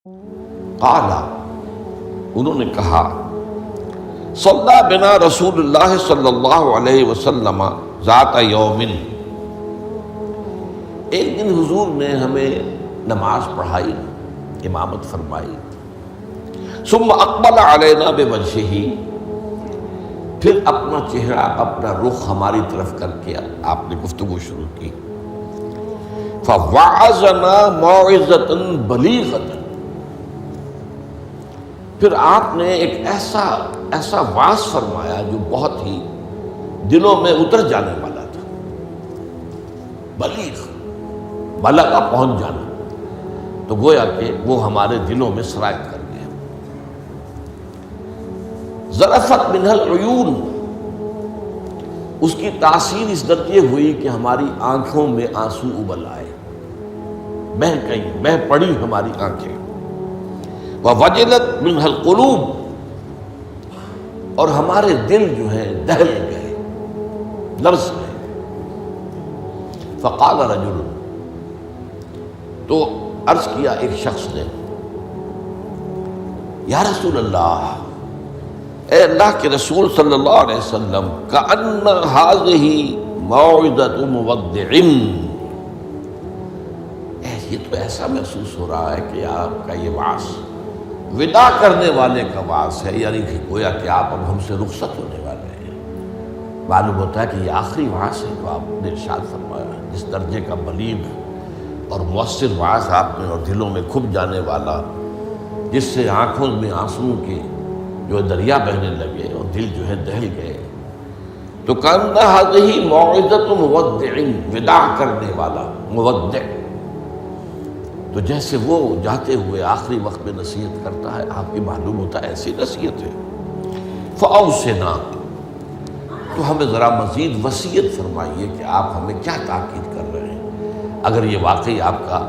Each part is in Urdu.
قال، انہوں نے کہا، صلی بنا رسول اللہ صلی اللہ علیہ وسلم ذات یوم، ایک دن حضور نے ہمیں نماز پڑھائی، امامت فرمائی، ثم اقبل علینا بوجہہ، پھر اپنا چہرہ اپنا رخ ہماری طرف کر کے آپ نے گفتگو شروع کی، فوعظنا موعظۃ بلیغۃ، پھر آپ نے ایک ایسا واعظ فرمایا جو بہت ہی دلوں میں اتر جانے والا تھا، بلیغ، بلغ پہنچ جانا، تو گویا کہ وہ ہمارے دلوں میں سرایت کر گیا۔ ذرفت منہ العیون، اس کی تاثیر اس درجے ہوئی کہ ہماری آنکھوں میں آنسو ابل آئے، بہہ پڑی ہماری آنکھیں، وَوَجِلَتْ مِنْهَا الْقُلُوبُ، اور ہمارے دل جو ہیں دہل گئے، لرز گئے۔ فَقَالَ رَجُلٌ، تو عرض کیا ایک شخص نے، یا رسول اللہ، اے اللہ کے رسول صلی اللہ علیہ وسلم، كَأَنَّ هَذِهِ مَوْعِظَةُ مُوَدِّعٍ، یہ تو ایسا محسوس ہو رہا ہے کہ آپ کا یہ وعظ وداع کرنے والے کا وعظ ہے، یعنی کہ گویا کہ آپ اب ہم سے رخصت ہونے والے ہیں۔ معلوم ہوتا ہے کہ یہ آخری وعظ ہے جو آپ نے ارشاد فرمایا، جس درجے کا بلیغ اور مؤثر وعظ آپ نے، اور دلوں میں کھپ جانے والا، جس سے آنکھوں میں آنسوں کے جو دریا بہنے لگے اور دل جو ہے دہل گئے۔ تو کأن هذه موعظۃ مودع، وداع کرنے والا، مودع، تو جیسے وہ جاتے ہوئے آخری وقت میں نصیحت کرتا ہے، آپ کی معلوم ہوتا ہے ایسی نصیحت ہے۔ فأوصنا، تو ہمیں ذرا مزید وصیت فرمائیے کہ آپ ہمیں کیا تاکید کر رہے ہیں، اگر یہ واقعی آپ کا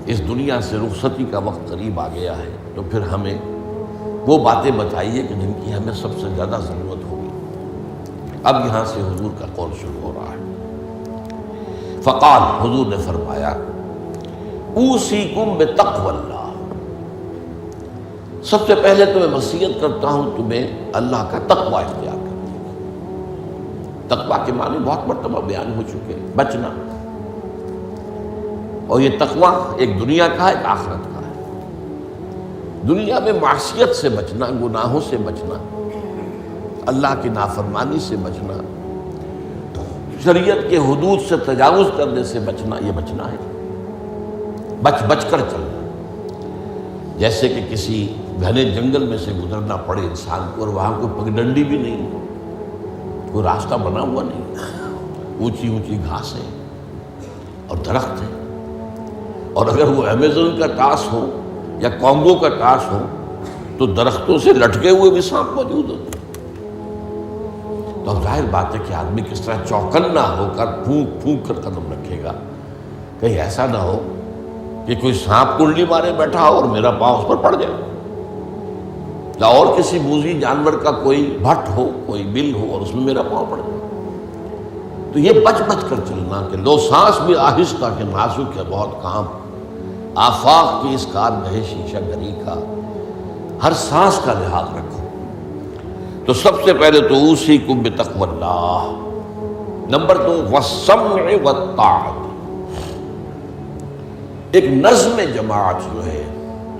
اس دنیا سے رخصتی کا وقت قریب آ گیا ہے تو پھر ہمیں وہ باتیں بتائیے کہ جن کی ہمیں سب سے زیادہ ضرورت ہوگی۔ اب یہاں سے حضور کا قول شروع ہو رہا ہے۔ فقال، حضور نے فرمایا، اوصیکم بتقوی اللہ، سب سے پہلے تو میں وصیت کرتا ہوں تمہیں اللہ کا تقوی اختیار کرنے۔ تقوی کے معنی بہت مرتبہ بیان ہو چکے، بچنا، اور یہ تقوی ایک دنیا کا ہے، ایک آخرت کا ہے۔ دنیا میں معصیت سے بچنا، گناہوں سے بچنا، اللہ کی نافرمانی سے بچنا، شریعت کے حدود سے تجاوز کرنے سے بچنا، یہ بچنا ہے، بچ کر چلنا۔ جیسے کہ کسی گھنے جنگل میں سے گزرنا پڑے انسان کو، اور وہاں کوئی پگڈنڈی بھی نہیں، کوئی راستہ بنا ہوا نہیں، اونچی اونچی گھاسیں اور درخت ہیں، اور اگر وہ امیزون کا ٹاس ہو یا کانگو کا ٹاس ہو تو درختوں سے لٹکے ہوئے بھی سانپ موجود ہوتے ہیں۔ تو اب ظاہر بات ہے کہ آدمی کس طرح چوکنا ہو کر پھونک پھونک کر قدم رکھے گا، کہیں ایسا نہ ہو کہ کوئی سانپ کنڈلی مارے بیٹھا ہو اور میرا پاؤں اس پر پڑ جائے، یا اور کسی موذی جانور کا کوئی بھٹ ہو، کوئی بل ہو اور اس میں میرا پاؤں پڑ جائے۔ تو یہ بچ کر چلنا کہ لو سانس بھی آہستہ کہ نازک ہے بہت کام، آفاق کی اس کارگاہ شیشہ گری کا، ہر سانس کا لحاظ رکھو۔ تو سب سے پہلے تو اوصیکم بتقوی اللہ، نمبر 2 والسمع والطاعۃ، ایک نظم جماعت جو ہے،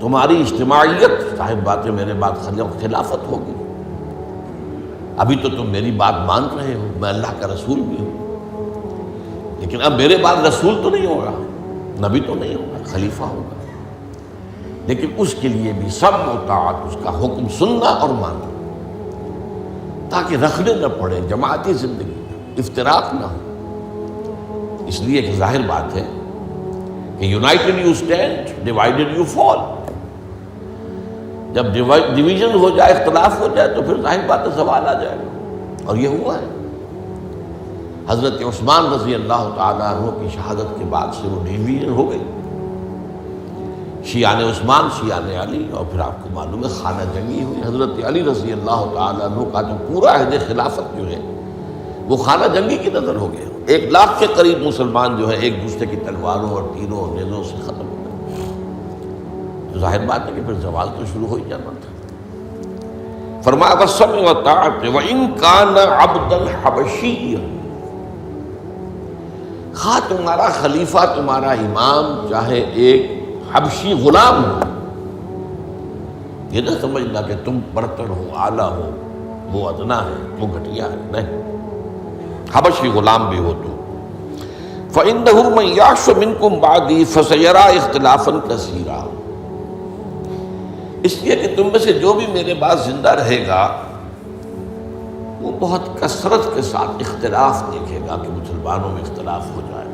تمہاری اجتماعیت، صاحب بات ہے میرے بات خلافت ہوگی، ابھی تو تم میری بات مان رہے ہو، میں اللہ کا رسول بھی ہوں، لیکن اب میرے بعد رسول تو نہیں ہوگا، نبی تو نہیں ہوگا، خلیفہ ہوگا، لیکن اس کے لیے بھی سمع و طاعت، اس کا حکم سننا اور ماننا، تاکہ رکھنے نہ پڑے، جماعتی زندگی میں افتراق نہ ہو۔ اس لیے کہ ظاہر بات ہے کہ United you stand, divided you fall, جب ڈویژن ہو جائے، اختلاف ہو جائے تو پھر ظاہر بات ہے زوال آ جائے گا، اور یہ ہوا ہے۔ حضرت عثمان رضی اللہ تعالیٰ عنہ کی شہادت کے بعد سے وہ ڈویژن ہو گئی، شیعان عثمان، شیعان علی، اور پھر آپ کو معلوم ہے خانہ جنگی ہوئی۔ حضرت علی رضی اللہ تعالیٰ عنہ کا جو پورا عہد خلافت جو ہے وہ خانہ جنگی کی نظر ہو گیا، 1 لاکھ کے قریب مسلمان جو ہے ایک دوسرے کی تلواروں اور تیروں اور نیزوں سے ختم ہو گئے۔ تو ظاہر بات ہے کہ پھر زوال تو شروع ہو ہی جانا تھا۔ فرمایا والسمع والطاعۃ وإن كان عبدا حبشيا، خواہ تمہارا خلیفہ تمہارا امام چاہے ایک حبشی غلام ہو، یہ نہ سمجھنا کہ تم برتر ہو، اعلیٰ ہو، وہ ادنا ہے، وہ گھٹیا ہے، نہیں، حبشی غلام بھی ہو تو فإنه من يعش منكم بعدي فسيرى اختلافا كثيرا، اس لیے کہ تم میں سے جو بھی میرے بعد زندہ رہے گا وہ بہت کثرت کے ساتھ اختلاف دیکھے گا کہ مسلمانوں میں اختلاف ہو جائے۔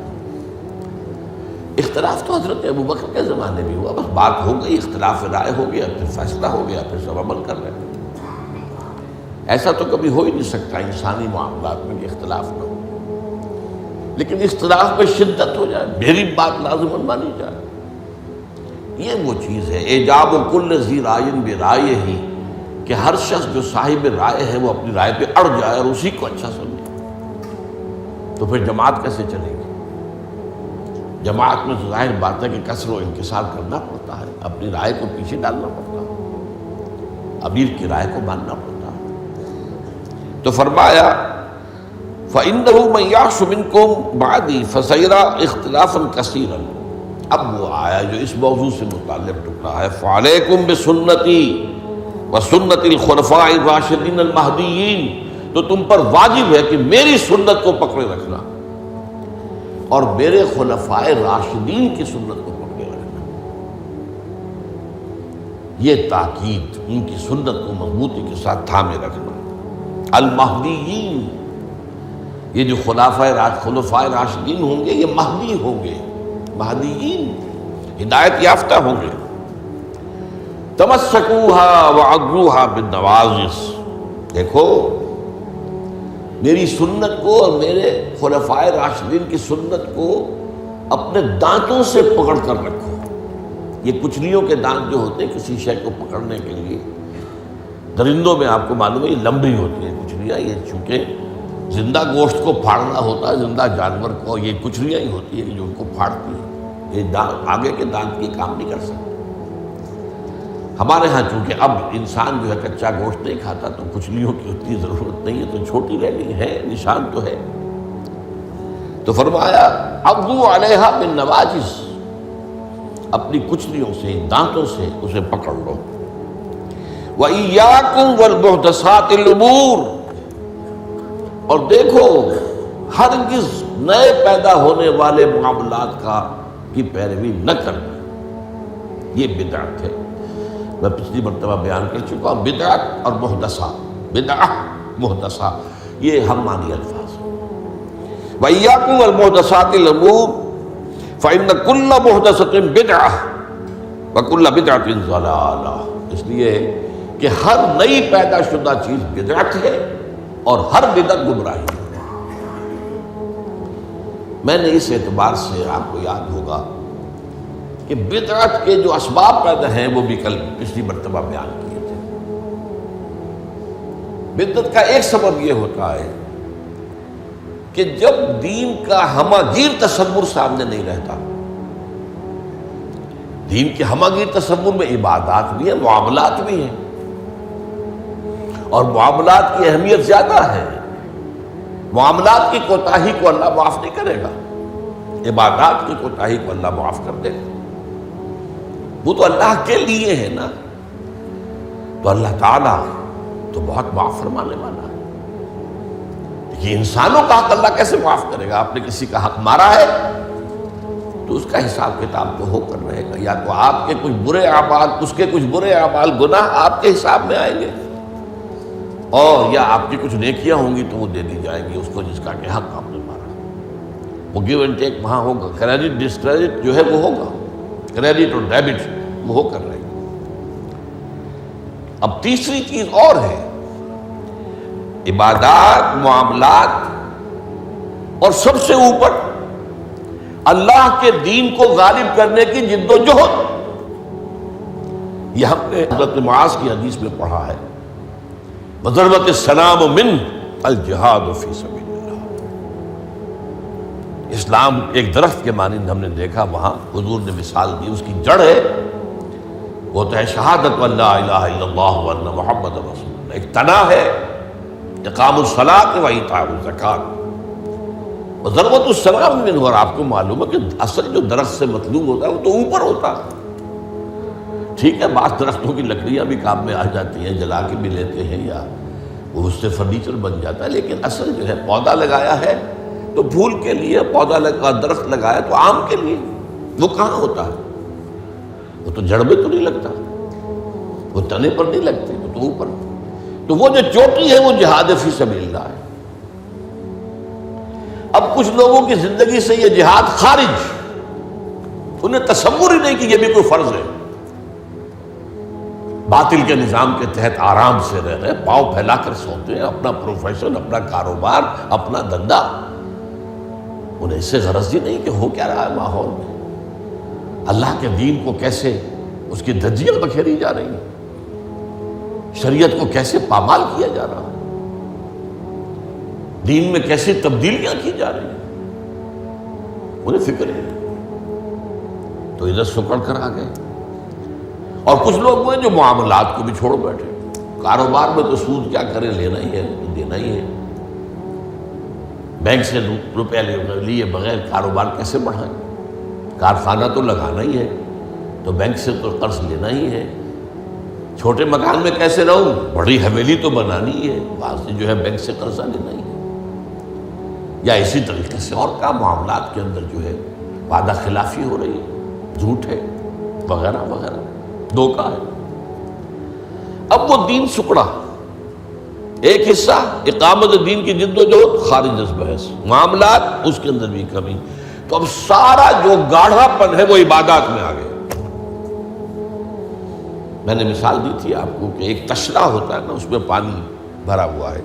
اختلاف تو حضرت ابوبکر کے زمانے بھی ہوا، بس بات ہو گئی، اختلاف رائے ہو گیا، پھر فیصلہ ہو گیا، پھر سب عمل کر رہے ہیں۔ ایسا تو کبھی ہو ہی نہیں سکتا انسانی معاملات میں کہ اختلاف نہ ہو، لیکن اختلاف میں شدت ہو جائے، میری بات لازماً مانی جائے، یہ وہ چیز ہے ایجاب کل ذی رائے برائے ہی، کہ ہر شخص جو صاحب رائے ہے وہ اپنی رائے پہ اڑ جائے اور اسی کو اچھا سمجھے، تو پھر جماعت کیسے چلے گی؟ جماعت میں تو ظاہر بات ہے کہ کثر و انکسار کرنا پڑتا ہے، اپنی رائے کو پیچھے ڈالنا پڑتا ہے، امیر کی رائے کو ماننا پڑتا ہے۔ تو فرمایا فَإِنَّهُ مَن يَعْشُ مِنكُم بَعْدِي فَسَيَرَىٰ اخْتِلَافًا كَثِيرًا۔ اب وہ آیا جو اس موضوع سے متعلق ٹکڑا ہے، فَعَلَيْكُمْ بِسُنَّتِي وَسُنَّتِ الْخُلَفَاءِ الرَّاشِدِينَ الْمَهْدِيِّينَ، تو تم پر واجب ہے کہ میری سنت کو پکڑے رکھنا اور میرے خلفائے راشدین کی سنت کو پکڑے رکھنا، یہ تاکید، ان کی سنت کو مضبوطی کے ساتھ تھامے رکھنا۔ المہدیین، یہ جو خلفائے راشدین ہوں گے یہ مہدی ہوں گے، مہدیین ہدایت یافتہ ہوں گے۔ تمسکوہا وعضوہا بالنواجذ، دیکھو میری سنت کو اور میرے خلفائے راشدین کی سنت کو اپنے دانتوں سے پکڑ کر رکھو۔ یہ کچلیوں کے دانت جو ہوتے ہیں کسی شے کو پکڑنے کے لیے، درندوں میں آپ کو معلوم ہے یہ لمبی ہوتی ہیں کچلیاں، یہ چونکہ زندہ گوشت کو پھاڑنا ہوتا ہے، زندہ جانور کو، یہ کچلیاں ہی ہوتی ہیں جو ان کو پھاڑتی ہیں، یہ دانت آگے کے دانت کی کام نہیں کر سکتے۔ ہمارے ہاں چونکہ اب انسان جو ہے کچا گوشت نہیں کھاتا تو کچلیوں کی اتنی ضرورت نہیں ہے، تو چھوٹی رہنی ہے، نشان تو ہے۔ تو فرمایا عضوا علیہا بالنواجذ، اپنی کچلیوں سے، دانتوں سے اسے پکڑ لو۔ وَإِيَّاكُمْ وَالْمُحْدَثَاتِ الْأُمُورِ، اور دیکھو ہرگز نئے پیدا ہونے والے معاملات کی پیروی نہ کرنا، یہ بدعت ہے۔ میں پچھلی مرتبہ بیان کر چکا ہوں، بدعت اور محدثہ، بدعہ محدثہ یہ ہم معنی الفاظ ہیں۔ وَإِيَّاكُمْ وَالْمُحْدَثَاتِ الْأُمُورِ فَإِنَّ كُلَّ مُحْدَثَةٍ بِدْعَةٌ وَكُلَّ بِدْعَةٍ ضَلَالَةٌ، اس لیے کہ ہر نئی پیدا شدہ چیز بدعت ہے اور ہر بدعت گمراہی ہے۔ میں نے اس اعتبار سے آپ کو یاد ہوگا کہ بدعت کے جو اسباب پیدا ہیں وہ بھی کل پچھلی مرتبہ بیان کیے تھے۔ بدعت کا ایک سبب یہ ہوتا ہے کہ جب دین کا ہمہ گیر تصور سامنے نہیں رہتا، دین کے ہمہ گیر تصور میں عبادات بھی ہیں، معاملات بھی ہیں، اور معاملات کی اہمیت زیادہ ہے۔ معاملات کی کوتاہی کو اللہ معاف نہیں کرے گا، عبادات کی کوتاہی کو اللہ معاف کر دے گا، وہ تو اللہ کے لیے ہے نا۔ تو اللہ تعالیٰ تو بہت معاف فرمانے والا ہے، یہ انسانوں کا حق اللہ کیسے معاف کرے گا؟ آپ نے کسی کا حق مارا ہے تو اس کا حساب کتاب تو ہو کر رہے گا، یا تو آپ کے کچھ برے اعمال، اس کے کچھ برے اعمال، گناہ آپ کے حساب میں آئیں گے، اور یا آپ کی کچھ نیکیاں ہوں گی تو وہ دے دی جائیں گی اس کو جس کا کہ حق آپ نے مارا۔ وہ گیو اینڈ ٹیک وہاں ہوگا، کریڈٹ ڈسکریڈٹ جو ہے وہ ہوگا، کریڈٹ اور ڈیبٹ وہ ہو کر رہے گی۔ اب تیسری چیز اور ہے، عبادات، معاملات، اور سب سے اوپر اللہ کے دین کو غالب کرنے کی جد و جہد۔ یہ ہم نے حضرت معاذ کی حدیث میں پڑھا ہے، وَضَرْبَتِ السَّلَامُ مِنْ الْجِهَادُ فِي سَبِيلِ اللَّهِ۔ اسلام ایک درخت کے مانند ہم نے دیکھا، وہاں حضور نے مثال دی، اس کی جڑ ہے وہ تو ہے شہادت اللہ الہ الا اللہ وان محمد رسول اللہ، ایک تنا ہے اقام الصلاۃ و ایتاء الزکوٰۃ و ضربۃ السلام منہ، اور آپ کو معلوم ہے کہ اصل جو درخت سے مطلوب ہوتا ہے وہ تو اوپر ہوتا ہے۔ ٹھیک ہے، بعض درختوں کی لکڑیاں بھی کام میں آ جاتی ہیں، جلا کے بھی لیتے ہیں یا وہ اس سے فرنیچر بن جاتا ہے، لیکن اصل جو ہے پودا لگایا ہے تو پھول کے لیے، پودا لگا درخت لگایا تو آم کے لیے، وہ کہاں ہوتا ہے؟ وہ تو جڑ میں تو نہیں لگتا، وہ تنے پر نہیں لگتے، وہ تو اوپر۔ تو وہ جو چوٹی ہے وہ جہاد فی سبیل اللہ ہے۔ اب کچھ لوگوں کی زندگی سے یہ جہاد خارج، انہیں تصور ہی نہیں کہ یہ بھی کوئی فرض ہے، باطل کے نظام کے تحت آرام سے رہ رہے، پاؤں پھیلا کر سوتے ہیں، اپنا پروفیشن، اپنا کاروبار، اپنا دھندا، انہیں اس سے غرض ہی نہیں کہ ہو کیا رہا ہے ماحول میں، اللہ کے دین کو کیسے اس کی دھجیاں بکھیری جا رہی ہیں، شریعت کو کیسے پامال کیا جا رہا ہے، دین میں کیسی تبدیلیاں کی جا رہی ہیں، انہیں فکر ہے۔ تو ادھر سکڑ کر آ گئے۔ اور کچھ لوگ وہ جو معاملات کو بھی چھوڑ بیٹھے، کاروبار میں تو سود کیا کرے، لینا ہی ہے، دینا ہی ہے، بینک سے روپیہ لیے بغیر کاروبار کیسے بڑھائیں، کارخانہ تو لگانا ہی ہے، تو بینک سے تو قرض لینا ہی ہے، چھوٹے مکان میں کیسے رہوں، بڑی حویلی تو بنانی ہی ہے، بعض جو ہے بینک سے قرضہ لینا ہی ہے، یا اسی طریقے سے اور کا معاملات کے اندر جو ہے وعدہ خلافی ہو رہی ہے، جھوٹ ہے وغیرہ وغیرہ، دھوکہ ہے۔ اب وہ دین سکڑا، ایک حصہ اقامت دین کی جد و جہد خارج از بحث، معاملات اس کے اندر بھی کمی، تو اب سارا جو گاڑھا پن ہے وہ عبادات میں آ گیا۔ میں نے مثال دی تھی آپ کو کہ ایک تشلا ہوتا ہے نا، اس میں پانی بھرا ہوا ہے،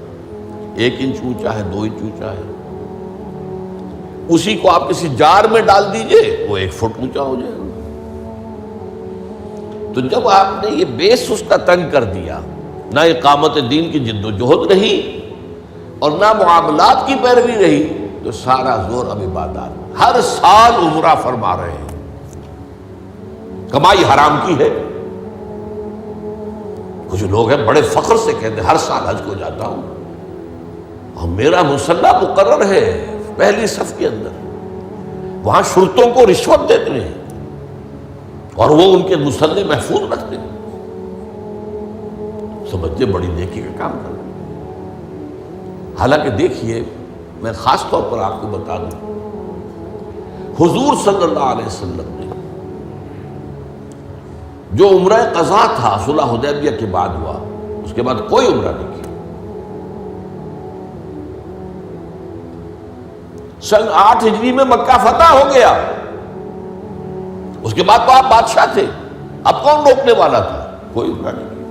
1 انچ اونچا ہے، 2 انچ اونچا ہے، اسی کو آپ کسی جار میں ڈال دیجئے وہ 1 فٹ اونچا ہو جائے گا۔ تو جب آپ نے یہ بیس اس کا تنگ کر دیا، نہ اقامت دین کی جد و جہد رہی اور نہ معاملات کی پیروی رہی، تو سارا زور اب عبادات، ہر سال عمرہ فرما رہے ہیں، کمائی حرام کی ہے۔ کچھ لوگ ہیں بڑے فخر سے کہتے ہیں ہر سال حج کو جاتا ہوں، اور میرا مصلی مقرر ہے پہلی صف کے اندر، وہاں شرطوں کو رشوت دیتے ہیں اور وہ ان کے مصلی محفوظ رکھتے ہیں، سمجھتے بڑی نیکی کا کام کر رہے ہیں۔ حالانکہ دیکھیے، میں خاص طور پر آپ کو بتا دوں، حضور صلی اللہ علیہ وسلم نے جو عمرہ قضا تھا صلح حدیبیہ کے بعد ہوا، اس کے بعد کوئی عمرہ نہیں کیا۔ سن 8 ہجری میں مکہ فتح ہو گیا، اس کے بعد تو آپ بادشاہ تھے، اب کون روکنے والا تھا؟ کوئی عمرہ نہیں کیا۔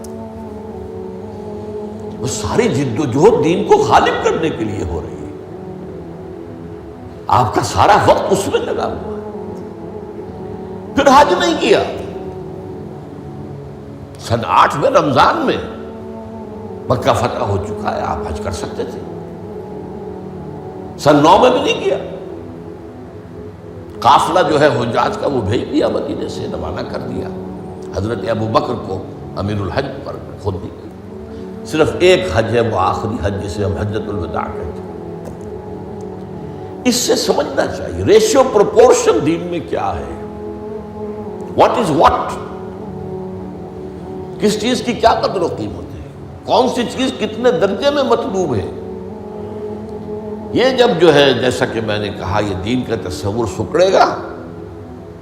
وہ ساری جد و جہد دین کو غالب کرنے کے لیے ہو رہی ہے، آپ کا سارا وقت اس میں لگا ہوا ہے۔ پھر حج نہیں کیا، سن 8 میں رمضان میں مکہ فتح ہو چکا ہے، آپ حج کر سکتے تھے، سن 9 میں بھی نہیں کیا۔ قافلہ جو ہے حجاج کا وہ بھیج دیا، مدینے سے روانہ کر دیا، حضرت ابو بکر کو امیر الحج پر خود دی گئی۔ صرف ایک حج ہے، وہ آخری حج جسے ہم حجۃ الوداع کہتے ہیں۔ اس سے سمجھنا چاہیے ریشیو پروپورشن دین میں کیا ہے، واٹ از واٹ، کس چیز کی کیا قدر و قیمت ہے، کون سی چیز کتنے درجے میں مطلوب ہے۔ یہ جب جو ہے جیسا کہ میں نے کہا یہ دین کا تصور سکڑے گا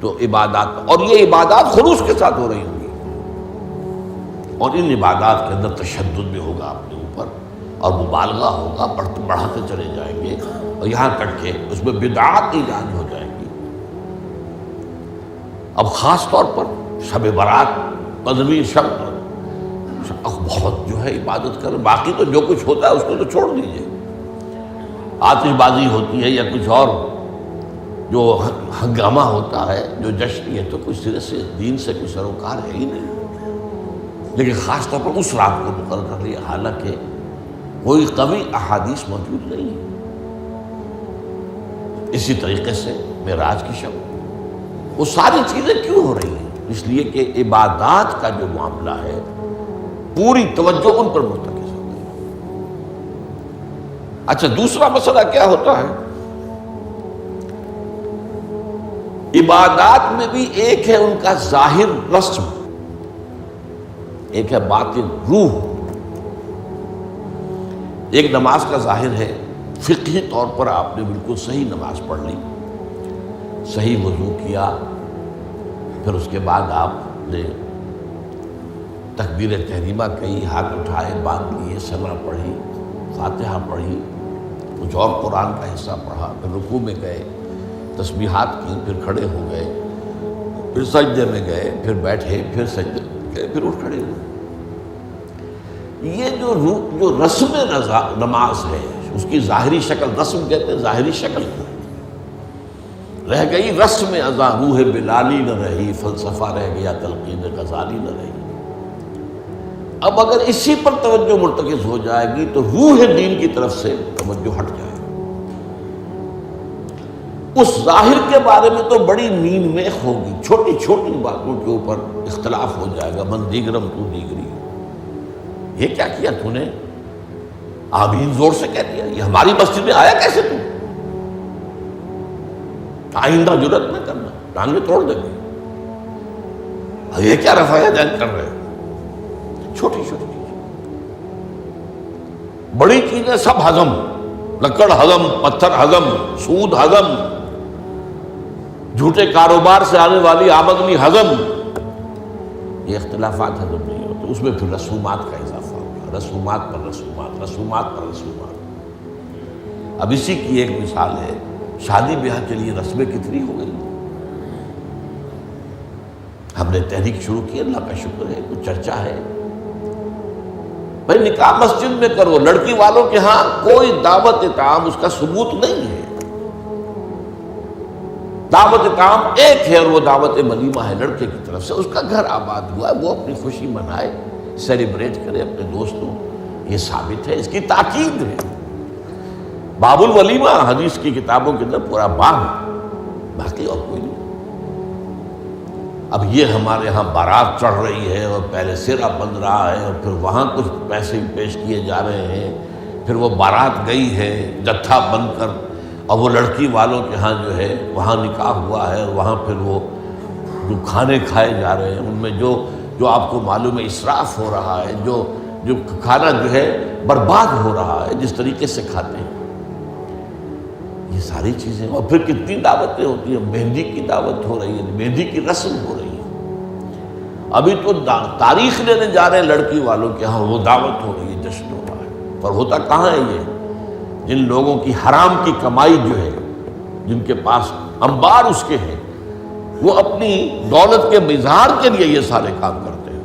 تو عبادات، اور یہ عبادات خلوص کے ساتھ ہو رہی ہوں گی، اور ان عبادات کے اندر تشدد بھی ہوگا اپنے اوپر، اور مبالغہ ہوگا، بڑھاتے چلے جائیں گے، اور یہاں تک کہ اس میں بدعات ایجاد ہو جائیں گی۔ اب خاص طور پر شب برات، پندرہویں شب، بہت جو ہے عبادت کر، باقی تو جو کچھ ہوتا ہے اس کو تو چھوڑ دیجیے، آتش بازی ہوتی ہے یا کچھ اور جو ہنگامہ ہوتا ہے، جو جشن، یہ تو کچھ سرے سے دین سے کوئی سروکار ہے ہی نہیں۔ لیکن خاص طور پر اس رات کو مقرر کر لیا، حالانکہ کوئی قوی احادیث موجود نہیں ہے۔ اسی طریقے سے معراج کی شب، وہ ساری چیزیں کیوں ہو رہی ہیں؟ اس لیے کہ عبادات کا جو معاملہ ہے پوری توجہ ان پر مرتکز ہو گئی۔ اچھا دوسرا مسئلہ کیا ہوتا ہے؟ عبادات میں بھی ایک ہے ان کا ظاہر رسم، ایک ہے باطن روح۔ ایک نماز کا ظاہر ہے، فقہی طور پر آپ نے بالکل صحیح نماز پڑھ لی، صحیح وضو کیا، پھر اس کے بعد آپ نے تکبیر تحریمہ کہی، ہاتھ اٹھائے، باندھ لیے، سنا پڑھی، فاتحہ پڑھی، کچھ اور قرآن کا حصہ پڑھا، پھر رکوع میں گئے، تسبیحات کی، پھر کھڑے ہو گئے، پھر سجدے میں گئے، پھر بیٹھے، پھر سجدے میں گئے، پھر اٹھ کھڑے ہوئے۔ یہ جو رسم نماز ہے اس کی ظاہری شکل، رسم کہتے ہیں ظاہری شکل رہ گئی، رسم ازاں روح بلالی نہ رہی، فلسفہ رہ گیا، تلقین غزالی نہ رہی۔ اب اگر اسی پر توجہ مرتکز ہو جائے گی تو روح دین کی طرف سے توجہ ہٹ جائے گی۔ اس ظاہر کے بارے میں تو بڑی نیند میخ ہوگی، چھوٹی چھوٹی باتوں کے اوپر اختلاف ہو جائے گا، من دیگرم تو دیگری، یہ کیا کیا تو نے؟ آمین زور سے کہہ دیا، یہ ہماری مسجد میں آیا کیسے تو؟ آئندہ جرات نہ کرنا، ٹانگیں توڑ دیں گے۔ یہ کیا رفع یدین کر رہے ہیں؟ چھوٹی چھوٹی چیزیں، بڑی چیزیں سب ہضم، لکڑ ہضم، پتھر ہضم، سود ہضم، جھوٹے کاروبار سے آنے والی آمدنی ہضم، یہ اختلافات ہضم نہیں ہوتے۔ اس میں پھر رسومات کا اضافہ ہوگا، رسومات پر رسومات، رسومات پر رسومات۔ اب اسی کی ایک مثال ہے، شادی بیاہ کے لیے رسمیں کتنی ہو گئی۔ ہم نے تحریک شروع کی، اللہ کا شکر ہے، کچھ چرچا ہے۔ بھائی نکاح مسجد میں کرو، لڑکی والوں کے ہاں کوئی دعوت طعام اس کا ثبوت نہیں ہے۔ دعوت طعام ایک ہے اور وہ دعوت ولیمہ ہے لڑکے کی طرف سے، اس کا گھر آباد ہوا ہے، وہ اپنی خوشی منائے، سیلیبریٹ کرے اپنے دوستوں، یہ ثابت ہے، اس کی تاکید ہے۔ باب الولیمہ حدیث کی کتابوں کے اندر پورا باب ہے، باقی اور کوئی نہیں۔ اب یہ ہمارے ہاں بارات چڑھ رہی ہے اور پہلے سیرا بن رہا ہے اور پھر وہاں کچھ پیسے پیش کیے جا رہے ہیں، پھر وہ بارات گئی ہے جتھا بن کر، اور وہ لڑکی والوں کے ہاں جو ہے وہاں نکاح ہوا ہے اور وہاں پھر وہ جو کھانے کھائے جا رہے ہیں ان میں جو آپ کو معلوم ہے اسراف ہو رہا ہے، جو کھانا جو ہے برباد ہو رہا ہے جس طریقے سے کھاتے ہیں، یہ ساری چیزیں۔ اور پھر کتنی دعوتیں ہوتی ہیں، مہندی کی دعوت ہو رہی ہے، مہندی کی رسم ہو رہی ہے، ابھی تو تاریخ لینے جا رہے ہیں لڑکی والوں کے ہاں، وہ دعوت ہو رہی ہے، جشن ہو رہا ہے۔ پر ہوتا کہاں ہے یہ؟ جن لوگوں کی حرام کی کمائی جو ہے، جن کے پاس انبار اس کے ہیں، وہ اپنی دولت کے اظہار کے لیے یہ سارے کام کرتے ہیں،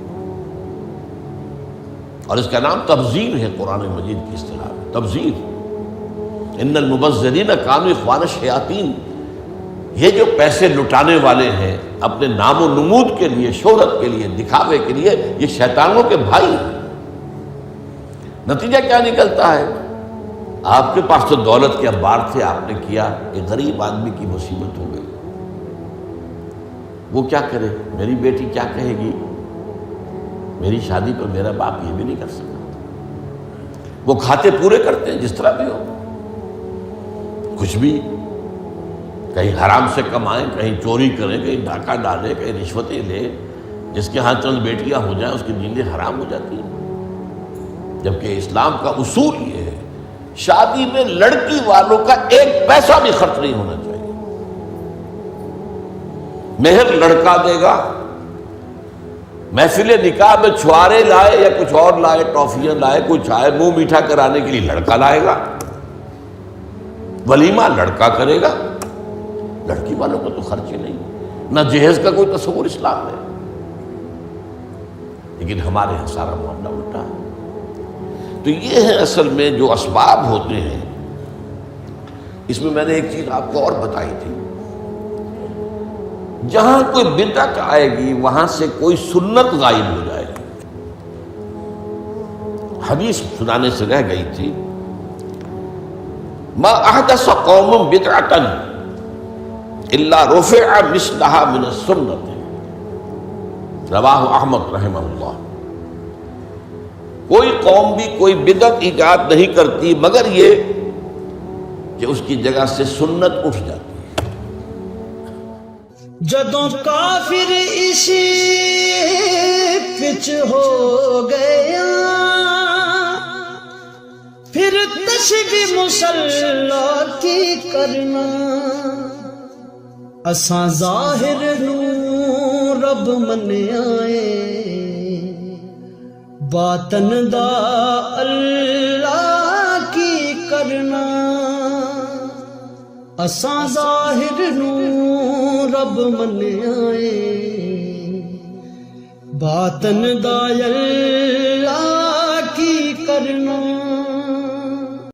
اور اس کا نام تبذیر ہے قرآن مجید کی اصطلاح میں، تبذیر۔ ان المبذرین کانوا اخوان الشیاطین، یہ جو پیسے لٹانے والے ہیں اپنے نام و نمود کے لیے، شہرت کے لیے، دکھاوے کے لیے، یہ شیطانوں کے بھائی ہیں۔ نتیجہ کیا نکلتا ہے؟ آپ کے پاس تو دولت کے انبار تھے، آپ نے کیا، ایک غریب آدمی کی مصیبت ہو گئی، وہ کیا کرے؟ میری بیٹی کیا کہے گی؟ میری شادی پر میرا باپ یہ بھی نہیں کر سکتا۔ وہ کھاتے پورے کرتے ہیں جس طرح بھی ہو، کچھ بھی، کہیں حرام سے کمائیں، کہیں چوری کریں، کہیں ڈاکہ ڈالیں، کہیں رشوتیں لیں، جس کے ہاں چند بیٹیاں ہو جائیں اس کی نیندیں حرام ہو جاتی ہیں۔ جبکہ اسلام کا اصول یہ ہے، شادی میں لڑکی والوں کا ایک پیسہ بھی خرچ نہیں ہونا چاہیے، مہر لڑکا دے گا، محفل نکاح میں چھوارے لائے یا کچھ اور لائے، ٹافیاں لائے، کوئی چائے منہ میٹھا کرانے کے لیے لڑکا لائے گا، ولیمہ لڑکا کرے گا، لڑکی والوں کو تو خرچ ہی نہیں، نہ جہیز کا کوئی تصور اسلام میں۔ لیکن ہمارے یہاں سارا معاملہ الٹا ہے۔ تو یہ ہے اصل میں جو اسباب ہوتے ہیں۔ اس میں نے ایک چیز آپ کو اور بتائی تھی، جہاں کوئی بدعت آئے گی وہاں سے کوئی سنت غائب ہو جائے گی۔ حدیث سنانے سے رہ گئی تھی، ما احدث قوم بدعۃ الا رفع مثلها من السنت، رواہ احمد رحمہ اللہ۔ کوئی قوم بھی کوئی بدعت ایجاد نہیں کرتی مگر یہ کہ اس کی جگہ سے سنت اٹھ جاتی ہے۔ جدوں کافر اسی پچ ہو گیا، پھر تسبیح مصلا کی کرنا، اساں ظاہر نوں رب منیا اے، باطن دا اللہ کی کرنا، اساں ظاہر نوں رب منیا اے، باطن دا اللہ کی کرنا۔